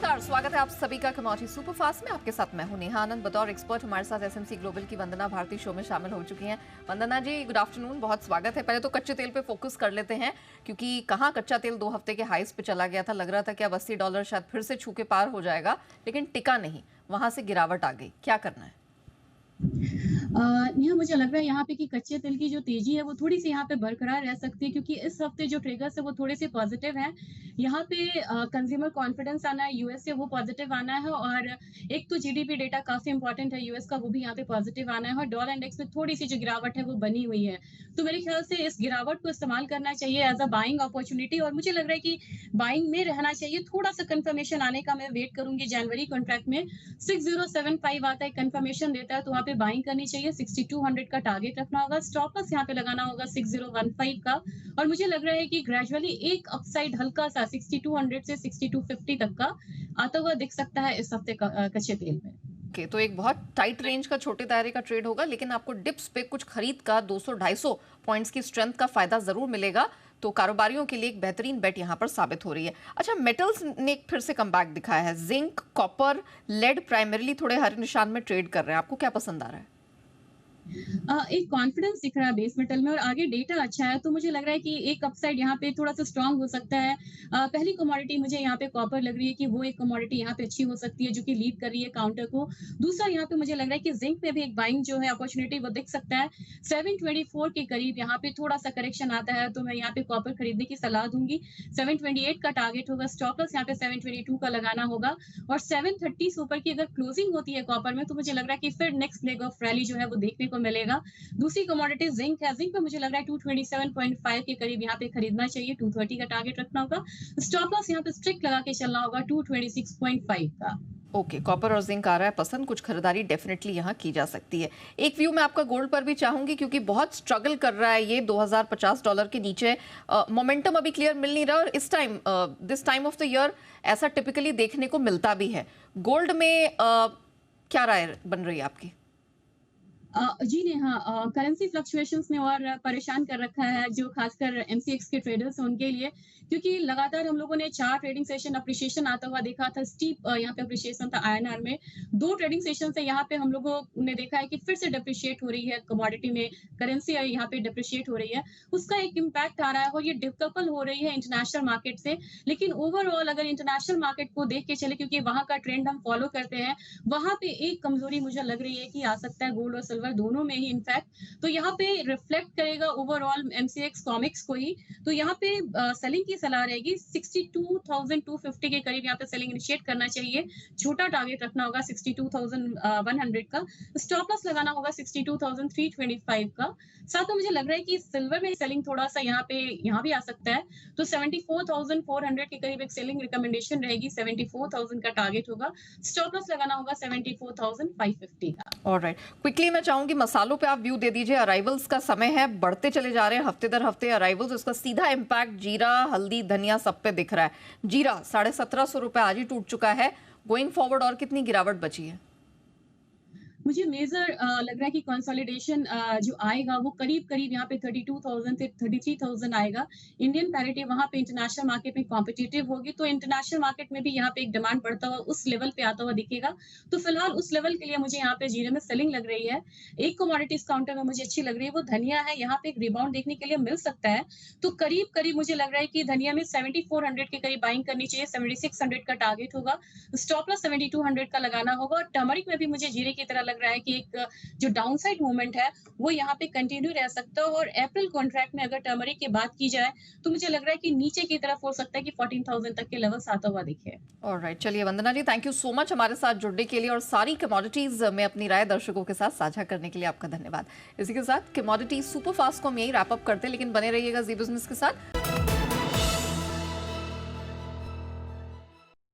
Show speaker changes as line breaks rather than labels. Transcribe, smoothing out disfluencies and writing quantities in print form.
नमस्कार, स्वागत है आप सभी का कमोडिटी सुपरफास्ट में। आपके साथ मैं हूं नेहा आनंद। बतौर एक्सपर्ट हमारे साथ एसएमसी ग्लोबल की वंदना भारती शो में शामिल हो चुकी हैं। वंदना जी, गुड आफ्टरनून, बहुत स्वागत है। पहले तो कच्चे तेल पे फोकस कर लेते हैं, क्योंकि कहां कच्चा तेल 2 हफ्ते के हाईस पे चला गया था। लग रहा था कि अब $80 शायद फिर से छू के पार हो जाएगा, लेकिन टिका नहीं, वहां से गिरावट आ गई। क्या करना है?
यहाँ मुझे लग रहा है यहाँ पे कि कच्चे तेल की जो तेजी है वो थोड़ी सी यहाँ पे बरकरार रह सकती है, क्योंकि इस हफ्ते जो ट्रिगर्स है वो थोड़े से पॉजिटिव हैं। यहाँ पे कंज्यूमर कॉन्फिडेंस आना है यूएस से, वो पॉजिटिव आना है, और एक तो जीडीपी डेटा काफी इंपॉर्टेंट है यूएस का, वो भी यहाँ पे पॉजिटिव आना है, और डॉलर इंडेक्स में थोड़ी सी जो गिरावट है वो बनी हुई है। तो मेरे ख्याल से इस गिरावट को इस्तेमाल करना चाहिए एज अ बाइंग अपॉर्चुनिटी, और मुझे लग रहा है कि बाइंग में रहना चाहिए। थोड़ा सा कंफर्मेशन आने का मैं वेट करूंगी। जनवरी कॉन्ट्रैक्ट में 6075 आता है, कंफर्मेशन देता है, तो वहाँ पे बाइंग करनी चाहिए। 6200 का टारगेट रखना होगा, स्टॉप लॉस यहाँ पे लगाना होगा 6015 का, और मुझे लग रहा है कि ग्रेजुअली एक अपसाइड हल्का सा 6200 से 6250 तक का आता हुआ दिख सकता है इस हफ्ते का कच्चे तेल में।
तो एक बहुत टाइट रेंज का छोटे दायरे का ट्रेड होगा, लेकिन आपको डिप्स पे कुछ खरीद का 200-250 पॉइंट्स की स्ट्रेंथ का फायदा जरूर मिलेगा। तो कारोबारियों के लिए एक बेहतरीन बेट यहां पर साबित हो रही है। अच्छा, मेटल्स ने फिर से कमबैक दिखाया है। जिंक, कॉपर, लेड प्राइमरीली थोड़े हरे निशान में ट्रेड कर रहे हैं। आपको क्या पसंद आ रहा है?
एक कॉन्फिडेंस दिख रहा है बेस मेटल में, और आगे डेटा अच्छा है, तो मुझे लग रहा है कि एक अपसाइड यहाँ पे थोड़ा सा स्ट्रांग हो सकता है। पहली कमोडिटी मुझे यहाँ पे कॉपर लग रही है कि वो एक कमोडिटी यहाँ पे अच्छी हो सकती है, जो कि लीड कर रही है काउंटर को। दूसरा यहाँ पे मुझे लग रहा है कि जिंक में भी एक बाइंग जो है अपॉर्चुनिटी वो दिख सकता है। 724 के करीब यहाँ पे थोड़ा सा करेक्शन आता है, तो मैं यहाँ पे कॉपर खरीदने की सलाह दूंगी। 728 का टारगेट होगा, स्टॉप लॉस यहाँ पे 722 का लगाना होगा, और 730 से ऊपर की अगर क्लोजिंग होती है कॉपर में, तो मुझे लग रहा है कि फिर नेक्स्ट लेग ऑफ रैली जो है वो देखने को मिलेगा। दूसरी कमोडिटी जिंक है। जिंक पे मुझे लग रहा है 227.5 के करीब यहाँ पे खरीदना चाहिए। 230 का टारगेट रखना होगा, स्टॉप लॉस यहाँ पे स्ट्रिक्ट लगा के चलना होगा 226.5 का।
ओके, कॉपर और जिंक आ रहा है पसंद। कुछ खरीदारी डेफिनेटली यहाँ की जा सकती है। एक व्यू मैं आपका गोल्ड पर भी चाहूंगी, क्योंकि बहुत स्ट्रगल कर रहा है ये $2050 के नीचे। मोमेंटम अभी क्लियर मिल नहीं रहा, और इस time this time of the year ऐसा टिपिकली देखने को मिलता भी है। गोल्ड में क्या राय बन रही है आपकी?
जी नहीं, हाँ, करेंसी फ्लक्चुएशंस ने और परेशान कर रखा है जो खासकर एमसीएक्स के ट्रेडर्स हैं उनके लिए, क्योंकि लगातार हम लोगों ने 4 ट्रेडिंग सेशन अप्रिशिएशन आता हुआ देखा था। स्टीप यहाँ पे अप्रिशिएशन था आईएनआर में। 2 ट्रेडिंग सेशन से यहाँ पे हम लोगों ने देखा है कि फिर से डिप्रिशिएट हो रही है कमोडिटी में, करेंसी यहाँ पे डिप्रिशिएट हो रही है। उसका एक इम्पैक्ट आ रहा है, और ये डिकपल हो रही है इंटरनेशनल मार्केट से। लेकिन ओवरऑल अगर इंटरनेशनल मार्केट को देख के चले, क्योंकि वहां का ट्रेंड हम फॉलो करते हैं, वहां पे एक कमजोरी मुझे लग रही है कि आ सकता है गोल्ड और सिल्वर दोनों में ही इनफैक्ट। तो यहाँ पे रिफ्लेक्ट करेगा ओवरऑल एमसीएक्स कॉमिक्स को ही। तो यहाँ पे सेलिंग की सलाह रहेगी। 62,250 के करीब यहाँ पे सेलिंग इनिशिएट करना चाहिए। छोटा टारगेट रखना होगा 62,100 का, स्टॉप लॉस लगाना होगा 62,325 का। साथ में मुझे लग रहा है कि सिल्वर में सेलिंग थोड़ा सा यहाँ भी आ सकता है, तो 74,400 के करीब एक सेलिंग रिकमेंडेशन रहेगी। 74,000 का टारगेट होगा, स्टॉप लॉस लगाना होगा 74,550 का।
ऑलराइट, क्विकली मैं चाहूंगी मसालों पे आप व्यू दे दीजिए। अराइवल्स का समय है, बढ़ते चले जा रहे हैं हफ्ते दर हफ्ते अराइवल्स। उसका सीधा इम्पैक्ट जीरा, हल्दी, धनिया सब पे दिख रहा है। जीरा 1750 रुपए आज ही टूट चुका है। गोइंग फॉरवर्ड और कितनी गिरावट बची है?
मुझे मेजर लग रहा है कि कंसोलिडेशन जो आएगा वो करीब करीब यहाँ पे 32,000 से 33,000 आएगा। इंडियन पैरिटी वहां पे इंटरनेशनल मार्केट में कॉम्पिटिटिव होगी, तो इंटरनेशनल मार्केट में भी यहाँ पे एक डिमांड बढ़ता हुआ उस लेवल पे आता हुआ दिखेगा। तो फिलहाल उस लेवल के लिए मुझे यहाँ पे जीरे में सेलिंग लग रही है। एक कमोडिटीज काउंटर में मुझे अच्छी लग रही है, वो धनिया है। यहाँ पे एक रिबाउंड देखने के लिए मिल सकता है, तो करीब करीब मुझे लग रहा है कि धनिया में 7400 के करीब बाइंग करनी चाहिए। 7600 का टारगेट होगा, स्टॉप लॉस 7200 का लगाना होगा। और टर्मरिक में भी मुझे जीरे की तरह लग रहा है कि एक जो डाउनसाइड मूवमेंट है वो यहाँ पे कंटिन्यू रह सकता है। और अप्रैल कॉन्ट्रैक्ट में अगर टर्मरिक की बात की जाए, तो मुझे लग रहा है कि नीचे की तरफ हो सकता है कि 14,000 तक के लेवल्स आता हुआ दिखे।
ऑलराइट, चलिए वंदना जी, थैंक यू सो मच हमारे साथ जुड़ने के लिए, और सारी कमोडिटीज में अपनी राय दर्शकों के साथ साझा करने के लिए आपका धन्यवाद। इसी के साथ कमोडिटी सुपरफास्ट को हम यही रैप अप करते हैं, लेकिन बने रहिएगा जी बिजनेस के साथ।